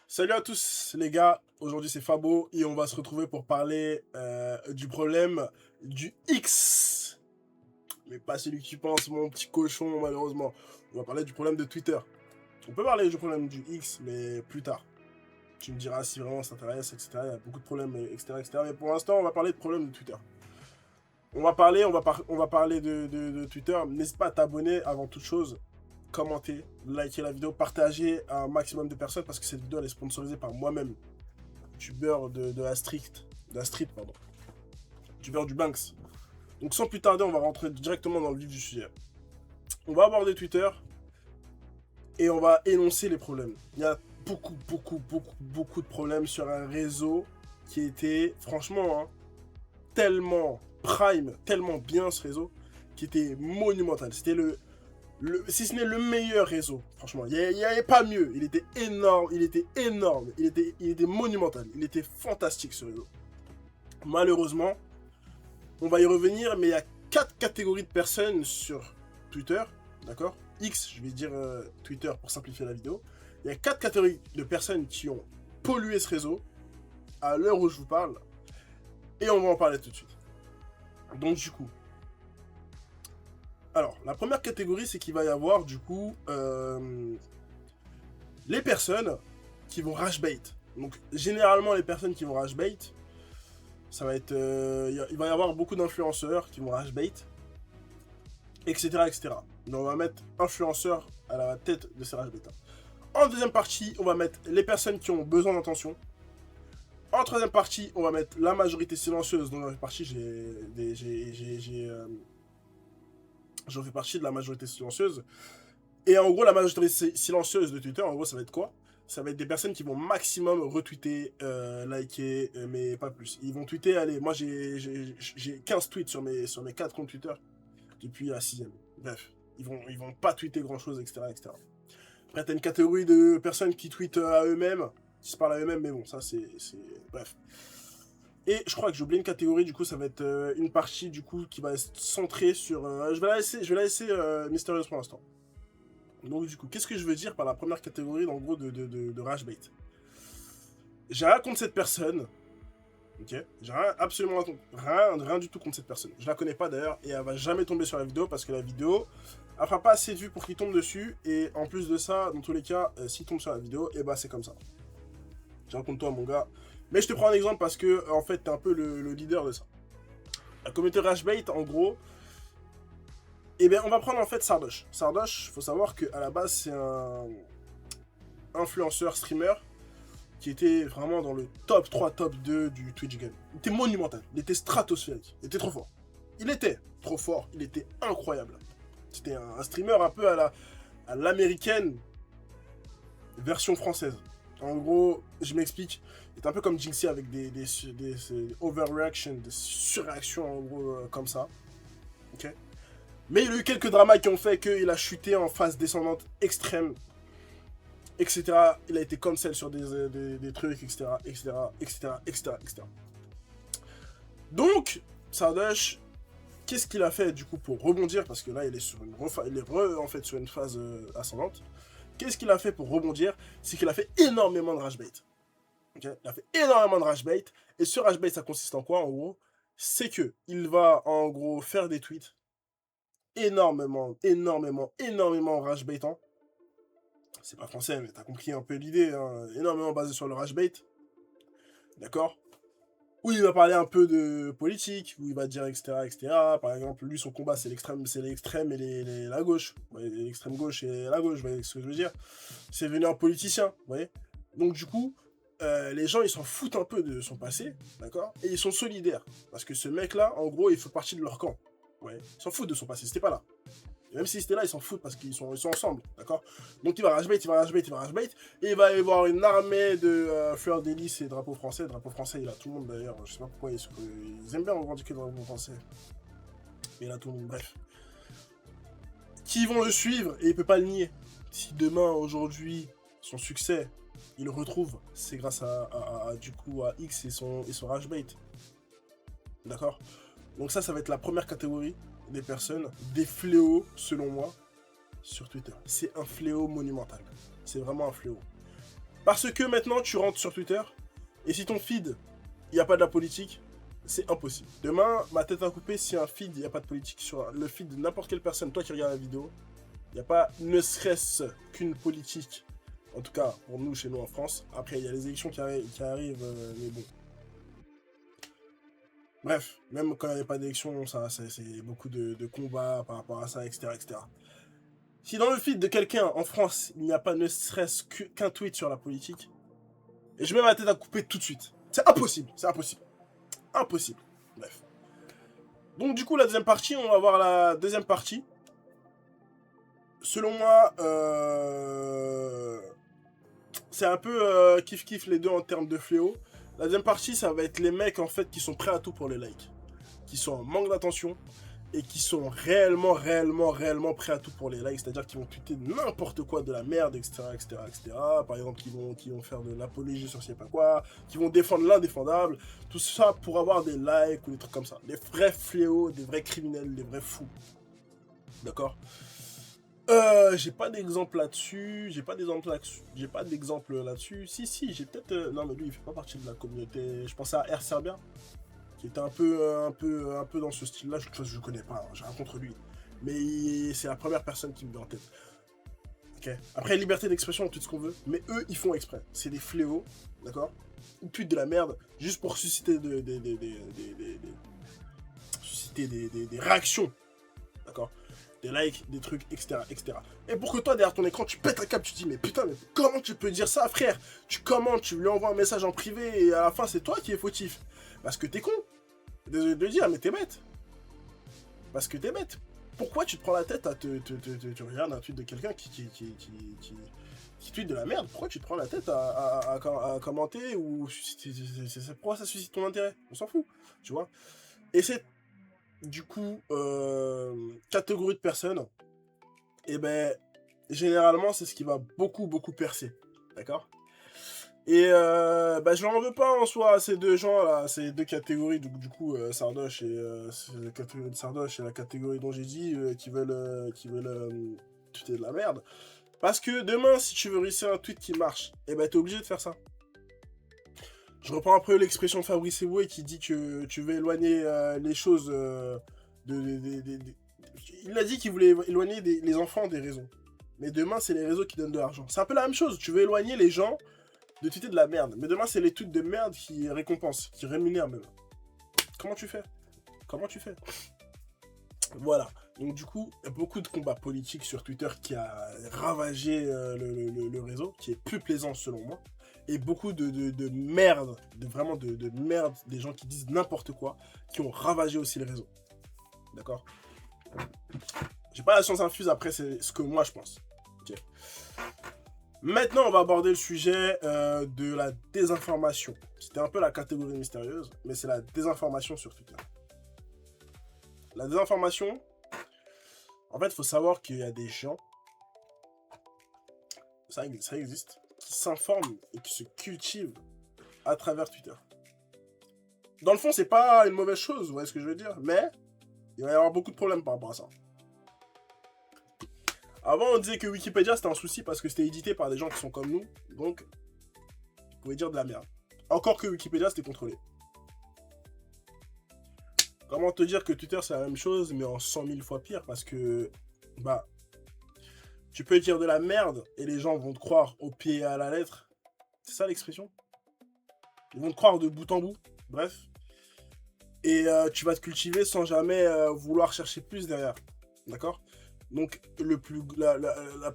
Salut à tous les gars, aujourd'hui c'est Fabo et on va se retrouver pour parler du problème du X. Mais pas celui que tu penses, mon petit cochon, malheureusement. On va parler du problème de Twitter. On peut parler du problème du X, mais plus tard. Tu me diras si vraiment ça t'intéresse, etc. Il y a beaucoup de problèmes, etc., etc. Mais pour l'instant, on va parler de problème de Twitter. On va parler de Twitter. N'hésite pas à t'abonner avant toute chose, commenter, liker la vidéo, partager à un maximum de personnes parce que cette vidéo elle est sponsorisée par moi-même, youtubeur de la street, pardon, youtubeur du Banks. Donc sans plus tarder, on va rentrer directement dans le vif du sujet. On va aborder Twitter et on va énoncer les problèmes. Il y a beaucoup de problèmes sur un réseau qui était, franchement, hein, tellement prime, tellement bien ce réseau, qui était monumental. C'était si ce n'est le meilleur réseau, franchement, il n'y avait pas mieux. Il était énorme, il était monumental, il était fantastique ce réseau. Malheureusement, on va y revenir, mais il y a 4 catégories de personnes sur Twitter, d'accord? X, je vais dire Twitter pour simplifier la vidéo. Il y a 4 catégories de personnes qui ont pollué ce réseau à l'heure où je vous parle, et on va en parler tout de suite. Donc du coup, alors, la première catégorie, c'est qu'il va y avoir, du coup, les personnes qui vont rage bait. Donc, généralement, les personnes qui vont rage bait, ça va être... il va y avoir beaucoup d'influenceurs qui vont rage bait, etc., etc. Donc, on va mettre influenceurs à la tête de ces rage baiters. En deuxième partie, on va mettre les personnes qui ont besoin d'attention. En troisième partie, on va mettre la majorité silencieuse. Donc, dans cette partie, j'en fais partie de la majorité silencieuse. Et en gros, la majorité silencieuse de Twitter, en gros, ça va être quoi? Ça va être des personnes qui vont maximum retweeter, liker, mais pas plus. Ils vont tweeter, allez, moi j'ai 15 tweets sur mes 4 comptes Twitter depuis la 6ème. Bref, ils vont pas tweeter grand chose, etc., etc. Après, t'as une catégorie de personnes qui tweetent à eux-mêmes, qui se parlent à eux-mêmes, mais bon, ça c'est. Bref. Et je crois que j'ai oublié une catégorie, du coup, ça va être une partie, du coup, qui va être centrée sur. Je vais la laisser mystérieuse pour l'instant. Donc, du coup, qu'est-ce que je veux dire par la première catégorie, en gros, de rage bait? J'ai rien contre cette personne, ok? J'ai absolument rien du tout contre cette personne. Je la connais pas d'ailleurs, et elle va jamais tomber sur la vidéo parce que la vidéo, elle fera pas assez de vues pour qu'il tombe dessus, et en plus de ça, dans tous les cas, s'il tombe sur la vidéo, et bah c'est comme ça. J'ai rien contre toi, mon gars. Mais je te prends un exemple parce que, en fait, t'es un peu le leader de ça. La communauté rage bait, en gros. Eh bien, on va prendre en fait Sardoche. Sardoche, faut savoir qu'à la base, c'est un influenceur, streamer, qui était vraiment dans le top 3, top 2 du Twitch game. Il était monumental, il était stratosphérique, il était trop fort. Il était trop fort, il était incroyable. C'était un streamer un peu à l'américaine version française. En gros, je m'explique, il est un peu comme Jinxie avec des overreactions, des surréactions en gros comme ça. Ok. Mais il y a eu quelques dramas qui ont fait qu'il a chuté en phase descendante extrême, etc. Il a été cancel sur des trucs, etc., etc., etc., etc., etc. Donc, Sardoche, qu'est-ce qu'il a fait du coup pour rebondir? Parce que là, il est sur en fait sur une phase ascendante. Qu'est-ce qu'il a fait pour rebondir? C'est qu'il a fait énormément de rage bait. Okay, il a fait énormément de rage bait. Et ce rage bait, ça consiste en quoi en gros? C'est que il va en gros faire des tweets énormément rage baitant. C'est pas français, mais t'as compris un peu l'idée, hein. Énormément basé sur le rage bait. D'accord? Où il va parler un peu de politique, où il va dire etc., etc. Par exemple, lui, son combat, c'est l'extrême et la gauche. Ouais, l'extrême gauche et la gauche, vous voyez ce que je veux dire? C'est devenu un politicien, vous voyez? Donc, du coup, les gens, ils s'en foutent un peu de son passé, d'accord? Et ils sont solidaires. Parce que ce mec-là, en gros, il fait partie de leur camp. Ouais. Ils s'en foutent de son passé, c'était pas là. Et même si c'était là, ils s'en foutent parce qu'ils sont ensemble, d'accord? Donc il va rage bait, et il va y avoir une armée de fleurs d'hélice et drapeaux français. Drapeau français, il a tout le monde d'ailleurs. Je sais pas pourquoi ils aiment bien revendiquer le drapeau français. Mais il a tout le monde, bref. Qui vont le suivre et il peut pas le nier. Si demain, aujourd'hui, son succès, il le retrouve, c'est grâce du coup à X et son rage bait. D'accord? Donc ça va être la première catégorie des personnes, des fléaux, selon moi, sur Twitter. C'est un fléau monumental. C'est vraiment un fléau. Parce que maintenant, tu rentres sur Twitter, et si ton feed, il n'y a pas de la politique, c'est impossible. Demain, ma tête à couper, si un feed, il n'y a pas de politique sur le feed de n'importe quelle personne, toi qui regardes la vidéo, il n'y a pas ne serait-ce qu'une politique, en tout cas pour nous, chez nous en France. Après, il y a les élections qui arrivent, mais bon. Bref, même quand il n'y a pas d'élection, c'est beaucoup de combats par rapport à ça, etc., etc. Si dans le feed de quelqu'un en France, il n'y a pas ne serait-ce qu'un tweet sur la politique, et je mets ma tête à couper tout de suite. C'est impossible, c'est impossible. Impossible. Bref. Donc du coup, la deuxième partie, on va voir la deuxième partie. Selon moi, c'est un peu kiff-kiff les deux en termes de fléau. La deuxième partie, ça va être les mecs en fait qui sont prêts à tout pour les likes. Qui sont en manque d'attention et qui sont réellement prêts à tout pour les likes. C'est-à-dire qu'ils vont tweeter n'importe quoi, de la merde, etc., etc., etc. Par exemple, qui vont faire de l'apologie sur je sais pas quoi, qui vont défendre l'indéfendable. Tout ça pour avoir des likes ou des trucs comme ça. Des vrais fléaux, des vrais criminels, des vrais fous. D'accord? J'ai pas d'exemple là-dessus. J'ai pas d'exemple là-dessus. Si, j'ai peut-être. Non, mais lui, il fait pas partie de la communauté. Je pensais à Air Serbia, qui était un peu dans ce style-là. Je connais pas, hein, j'ai rien contre lui. Mais c'est la première personne qui me vient en tête. Ok. Après, liberté d'expression, on tweet ce qu'on veut. Mais eux, ils font exprès. C'est des fléaux, d'accord? Ils tweetent de la merde juste pour susciter des réactions, d'accord? Des likes, des trucs, etc., etc. Et pour que toi, derrière ton écran, tu pètes un câble, tu te dis, mais putain, mais comment tu peux dire ça, frère? Tu commentes, tu lui envoies un message en privé, et à la fin, c'est toi qui es fautif. Parce que t'es con. Désolé de le dire, mais t'es bête. Parce que t'es bête. Pourquoi tu te prends la tête à tu regardes un tweet de quelqu'un qui tweet de la merde? Pourquoi tu te prends la tête à commenter ou pourquoi ça suscite ton intérêt? On s'en fout, tu vois. Et c'est du coup catégorie de personnes, et ben généralement c'est ce qui va beaucoup percer, d'accord? Et je n'en veux pas en soi à ces deux gens là, ces deux catégories, du coup Sardoche et la catégorie de Sardoche et la catégorie dont j'ai dit qui veulent tweeter de la merde. Parce que demain, si tu veux réussir un tweet qui marche, et ben t'es obligé de faire ça. Je reprends un peu l'expression de Fabrice Eboué qui dit que tu veux éloigner les choses il a dit qu'il voulait éloigner les enfants des réseaux. Mais demain, c'est les réseaux qui donnent de l'argent. C'est un peu la même chose. Tu veux éloigner les gens de tweeter de la merde. Mais demain, c'est les tweets de merde qui récompensent, qui rémunèrent même. Comment tu fais? Voilà. Donc du coup, il y a beaucoup de combats politiques sur Twitter qui a ravagé le réseau, qui est plus plaisant selon moi. Et beaucoup de merde, vraiment de merde, des gens qui disent n'importe quoi, qui ont ravagé aussi le réseau. D'accord? J'ai pas la science infuse, après c'est ce que moi je pense. Okay. Maintenant, on va aborder le sujet de la désinformation. C'était un peu la catégorie mystérieuse, mais c'est la désinformation sur Twitter. La désinformation, en fait, il faut savoir qu'il y a des gens, ça existe, qui s'informent et qui se cultivent à travers Twitter. Dans le fond, c'est pas une mauvaise chose, vous voyez ce que je veux dire, mais il va y avoir beaucoup de problèmes par rapport à ça. Avant, on disait que Wikipédia, c'était un souci parce que c'était édité par des gens qui sont comme nous, donc ils pouvaient dire de la merde. Encore que Wikipédia, c'était contrôlé. Comment te dire que Twitter, c'est la même chose, mais en 100 000 fois pire, parce que, tu peux dire de la merde et les gens vont te croire au pied et à la lettre. C'est ça l'expression? Ils vont te croire de bout en bout, bref. Et tu vas te cultiver sans jamais vouloir chercher plus derrière, d'accord? Donc, la plus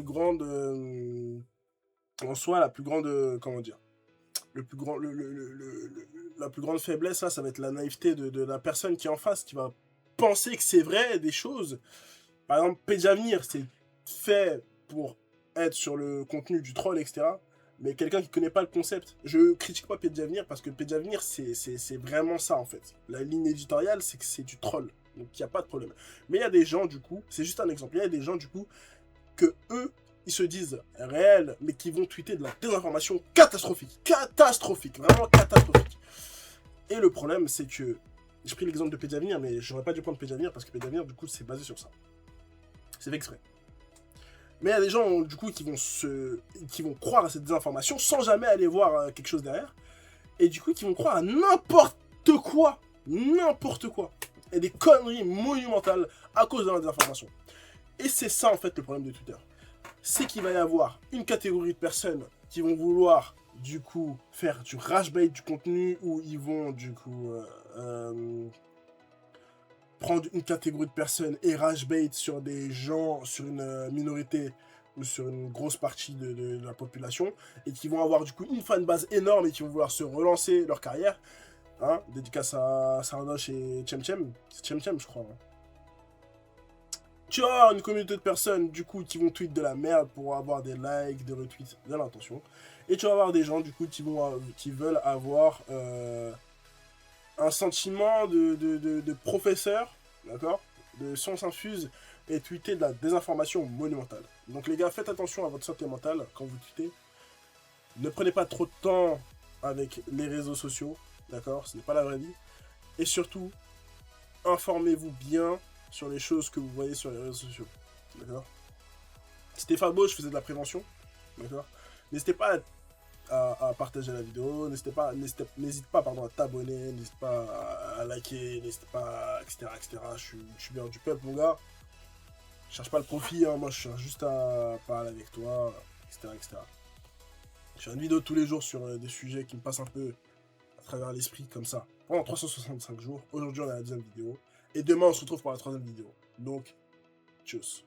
grande, en soi, la plus grande, comment dire, la plus grande faiblesse, là, ça va être la naïveté de la personne qui est en face, qui va penser que c'est vrai des choses. Par exemple, Pédiavenir, c'est fait pour être sur le contenu du troll, etc. Mais quelqu'un qui connaît pas le concept, je critique pas Pédiavenir parce que Pédiavenir, c'est vraiment ça, en fait. La ligne éditoriale, c'est que c'est du troll. Donc, il n'y a pas de problème. Mais il y a des gens, du coup, c'est juste un exemple, il y a des gens, du coup, que eux, ils se disent réels, mais qui vont tweeter de la désinformation catastrophique. Catastrophique, vraiment catastrophique. Et le problème, c'est que, j'ai pris l'exemple de Pédiavenir, mais j'aurais pas dû prendre Pédiavenir, parce que Pédiavenir, du coup, c'est basé sur ça. C'est fait exprès. Mais il y a des gens, du coup, qui vont croire à cette désinformation sans jamais aller voir quelque chose derrière. Et du coup, qui vont croire à n'importe quoi. N'importe quoi. Et des conneries monumentales à cause de la désinformation. Et c'est ça, en fait, le problème de Twitter. C'est qu'il va y avoir une catégorie de personnes qui vont vouloir, du coup, faire du rage bait du contenu, où ils vont, du coup, prendre une catégorie de personnes et rage bait sur des gens, sur une minorité ou sur une grosse partie de la population, et qui vont avoir, du coup, une fanbase énorme et qui vont vouloir se relancer leur carrière. Hein, dédicace à Sardoche et Chemchem. C'est Chemchem, je crois. Hein. Tu vas avoir une communauté de personnes, du coup, qui vont tweet de la merde pour avoir des likes, des retweets, de l'intention. Et tu vas avoir des gens, du coup, qui veulent avoir un sentiment de professeur, d'accord, de science infuse, et tweeter de la désinformation monumentale. Donc les gars, faites attention à votre santé mentale quand vous tweetez. Ne prenez pas trop de temps avec les réseaux sociaux, d'accord, ce n'est pas la vraie vie. Et surtout, informez-vous bien sur les choses que vous voyez sur les réseaux sociaux, d'accord. C'était Fabo, je faisais de la prévention, d'accord. N'hésitez pas à partager la vidéo, n'hésite pas à t'abonner, n'hésite pas à liker, n'hésite pas, etc. etc. Je suis bien du peuple, mon gars. Je cherche pas le profit, hein, moi je cherche juste à parler avec toi, etc. etc. Je fais une vidéo tous les jours sur des sujets qui me passent un peu à travers l'esprit, comme ça, pendant 365 jours. Aujourd'hui, on a la deuxième vidéo. Et demain, on se retrouve pour la troisième vidéo. Donc, tchuss.